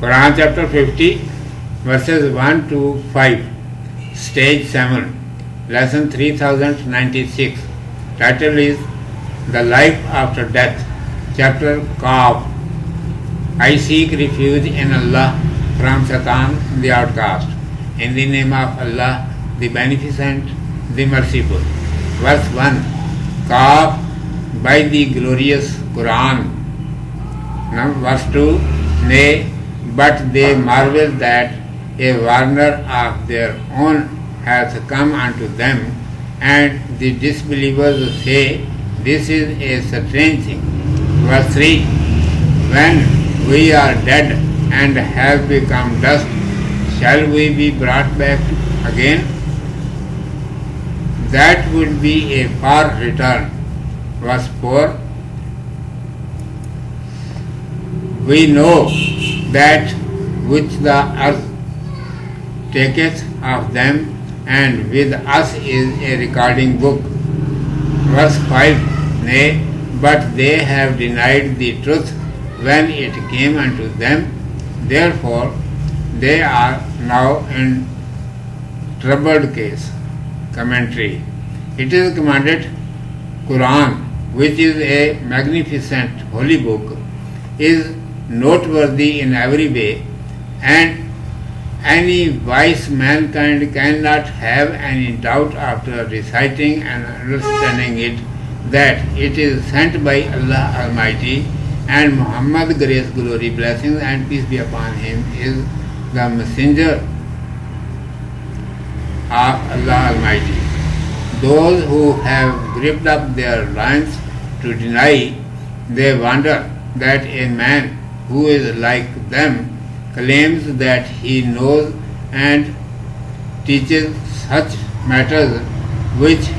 Quran chapter 50 verses 1 to 5, stage 7, lesson 3096. Title is The Life After Death, chapter Qaf. I seek refuge in Allah from Satan the outcast. In the name of Allah, the Beneficent, the Merciful. Verse 1. Qaf, by the glorious Quran. Now, verse 2. Nay, but they marvel that a warner of their own hath come unto them, and the disbelievers say, This is a strange thing. Verse 3. When we are dead and have become dust, shall we be brought back again? That would be a far return. Verse 4. We know that which the earth taketh of them, and with us is a recording book. Verse 5. Nay, but they have denied the truth when it came unto them, therefore they are now in troubled case. Commentary. It is commanded, Quran, which is a magnificent holy book, is noteworthy in every way, and any wise mankind cannot have any doubt after reciting and understanding it that it is sent by Allah Almighty, and Muhammad, grace, glory, blessings and peace be upon him, is the messenger of Allah Almighty. Those who have gripped up their loins to deny, they wonder that a man who is like them claims that he knows and teaches such matters which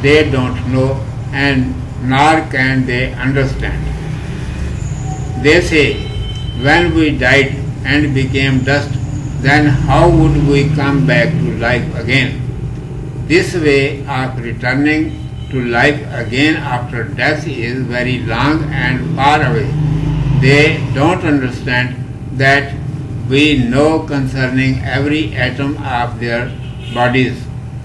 they don't know, and nor can they understand. They say, when we died and became dust, then how would we come back to life again? This way of returning to life again after death is very long and far away. They don't understand that we know concerning every atom of their bodies,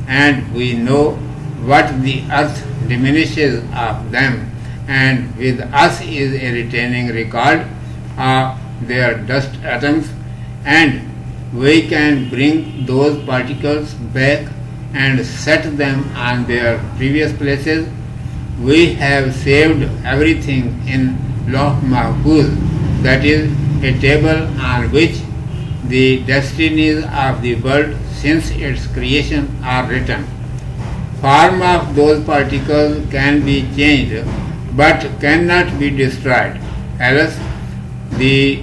and we know what the earth diminishes of them, and with us is a retaining record of their dust atoms, and we can bring those particles back and set them on their previous places. We have saved everything in Lawh Mahfuz, that is, a table on which the destinies of the world since its creation are written. Form of those particles can be changed, but cannot be destroyed. Else, the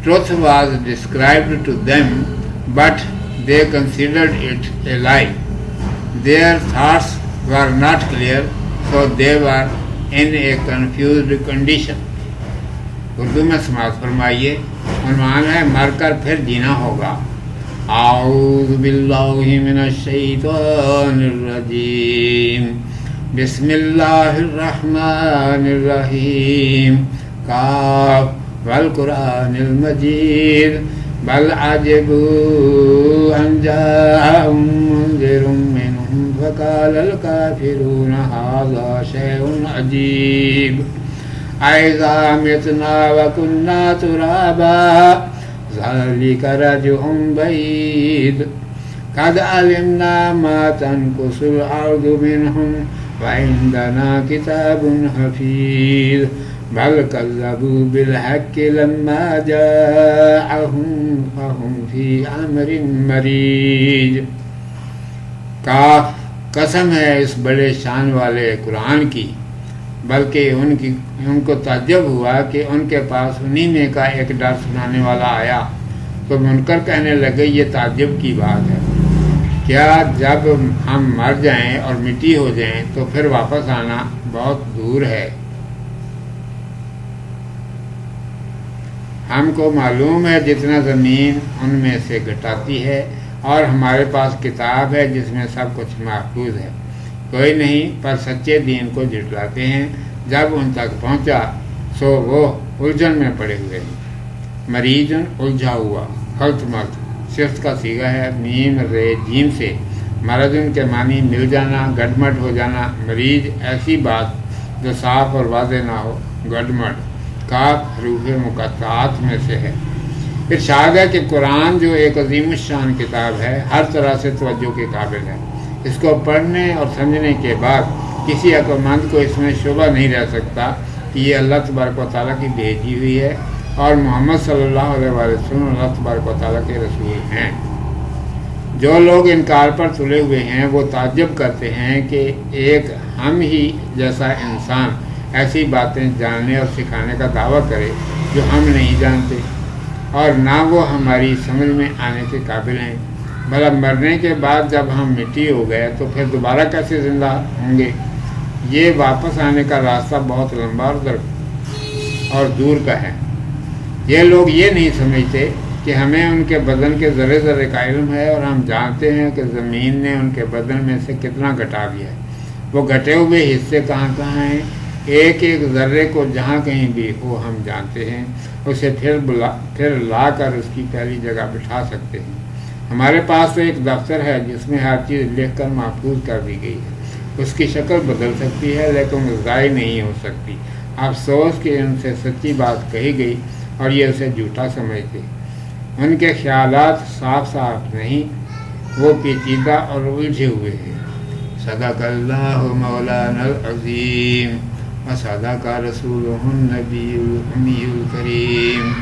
truth was described to them, but they considered it a lie. Their thoughts were not clear, so they were in a confused condition. Urdu میں سماعت فرمائیے. عنوان ہے مر کر پھر جینا ہوگا. اعوذ باللہ من الشیطان الرجیم. بسم اللہ الرحمن الرحیم. قاف والقرآن المجید. بل عجبوا ان جاءهم منذر منهم فقال الكافرون هذا شيء عجیب. أَإِذَا مِتْنَا وَكُنَّا تُرَابًا ذَلِكَ رَجْعٌ بَعِيدٌ. قَدْ عَلِمْنَا مَا تَنْقُصُ الْأَرْضُ مِنْهُمْ وَعِندَنَا كِتَابٌ حَفِيظٌ. بَلْ كَذَّبُوا بِالْحَقِّ لَمَّا جَاءَهُمْ فَهُمْ فِي أَمْرٍ مَرِيجٍ. کاف، قسم ہے اس بڑے شان والے قرآن کی، بلکہ ان کو تعجب ہوا کہ ان کے پاس انہی میں کا ایک ڈر سنانے والا آیا تو منکر کہنے لگے یہ تعجب کی بات ہے. کیا جب ہم مر جائیں اور مٹی ہو جائیں تو پھر واپس آنا بہت دور ہے؟ ہم کو معلوم ہے جتنا زمین ان میں سے گھٹاتی ہے، اور ہمارے پاس کتاب ہے جس میں سب کچھ محفوظ ہے. کوئی نہیں پر سچے دین کو جھٹلاتے ہیں. جب ان تک پہنچا سو وہ الجھن میں پڑے ہوئے ہیں. मरीजन उलझा हुआ, खल्त मल्त सिफ्त का सीगा है मीम रे जीम से, मरजन के मानी मिल जाना, गडमड हो जाना, मरीज ऐसी बात जो साफ और वाज़ेह ना हो, गडमड काफ हरूफ मुक़त्ताआत में से है। इरशाद है कि कुरान जो एक अजीम शान किताब है, हर तरह से तवज्जो के काबिल है। इसको पढ़ने और समझने के बाद किसी अक्लमंद को इसमें शुबा नहीं रह सकता कि ये अल्लाह तबारक व तआला की भेजी हुई है और मोहम्मद सल्लल्लाहु अलैहि वसल्लम अल्लाह तबारक व तआला के रसूल हैं। जो लोग इनकार पर तुले हुए हैं वो ताज्जुब करते हैं कि एक हम ही जैसा इंसान ऐसी बातें जानने और सिखाने का दावा करे जो हम नहीं जानते और ना वो हमारी समझ में आने के काबिल हैं। भला मरने के बाद जब हम मिट्टी हो गए तो फिर दोबारा कैसे ज़िंदा होंगे? ये वापस आने का रास्ता बहुत लंबा और दूर का है। ये लोग ये नहीं समझते कि हमें उनके बदन के ज़र्रे ज़र्रे का इल्म है और हम जानते हैं कि ज़मीन ने उनके बदन में से कितना घटा दिया है। वो घटे हुए हिस्से कहाँ कहाँ हैं, एक एक ज़र्रे को जहाँ कहीं भी हो हम जानते हैं। उसे फिर ला कर उसकी पहली जगह बिठा सकते हैं। हमारे पास तो एक दफ्तर है जिसमें हर चीज़ लिख कर महफूज कर दी गई है। उसकी शक्ल बदल सकती है लेकिन ज़ाय नहीं हो सकती। अफसोस कि उनसे सच्ची बात कही गई और ये उसे झूठा समझते। उनके ख्यालात साफ साफ नहीं, वो पेचीदा और उलझे हुए हैं। सदक़ल्लाहु मौलानल अज़ीम व सदक़ रसूलुहुन नबियुल उम्मियुल करीम।